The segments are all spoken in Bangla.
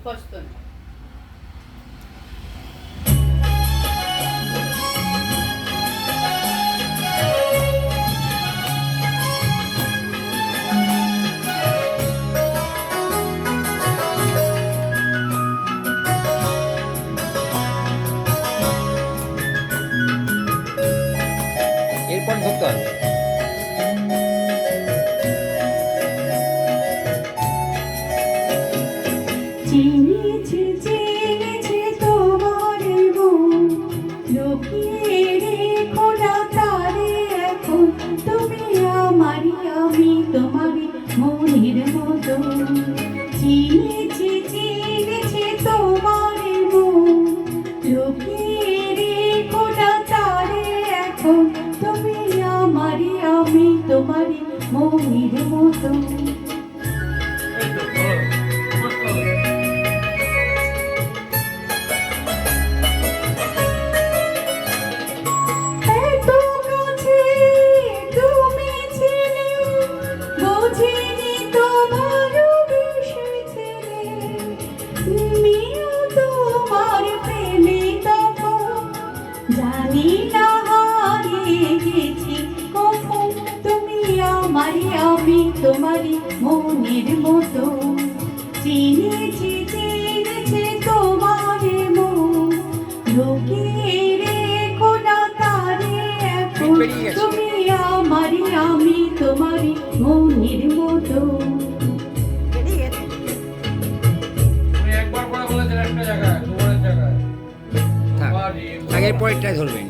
কষ্ট না। এরপর ধরতে হবে। চিনেছি চিনেছি তোমার মন, লুকিয়ে রেখো না তারে এখন, তুমি আমারই আমি তোমারই মনের মতো। চিনেছি চিনেছি তোমার মন, লুকিয়ে রেখো না তারে এখন, তুমি আমারই আমি তোমারই মনের মতো। এত কাছে তুমি ছিলে, বুঝিনি তোমার বেসেছিলে, আমিও তোমার প্রেমে তখন, জানি না হারিয়ে গেছি কখন, তুমি আমারই আমি তোমারই মনের মতো। চিনেছি চিনেছি তোমার মন, লুকিয়ে রেখো না তারে এখন, তুমি আমারই আমি তোমারই মনের মতো। একবার করে বলেছেন একটা জায়গায়, দুবারের জায়গায়। থাক, আগের পরেরটাই ধরবেন।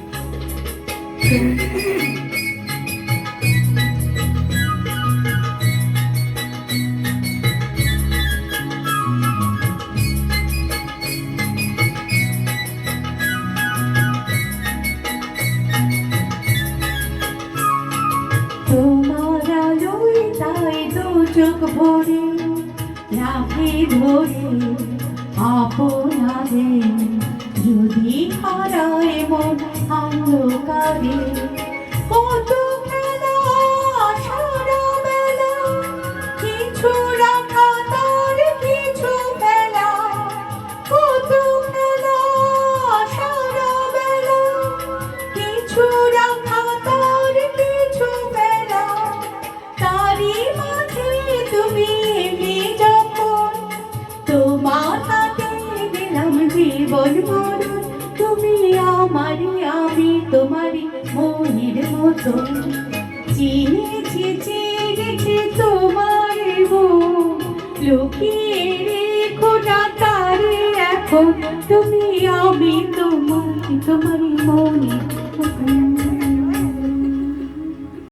তোমার আলোয় তাই দু চোখ ভরে রাখে ধরে আপনারে, যদি হারায় মন অন্ধকারে। কত খেলা সারা বেলা, কিছু রাখা তার কিছু ফেলা, কত খেলা সারা বেলা, কিছু রাখা তার কিছু ফেলা, তারই মাঝে তুমি এলে যখন, তোমার হাতে দিলাম জীবন মরণ, তুমি আমারই আমি তোমারই মনের মতো। চিনেছি চিনেছি তোমার মন, লুকিয়ে রেখো না তারে এখন, তুমি আমি তোমার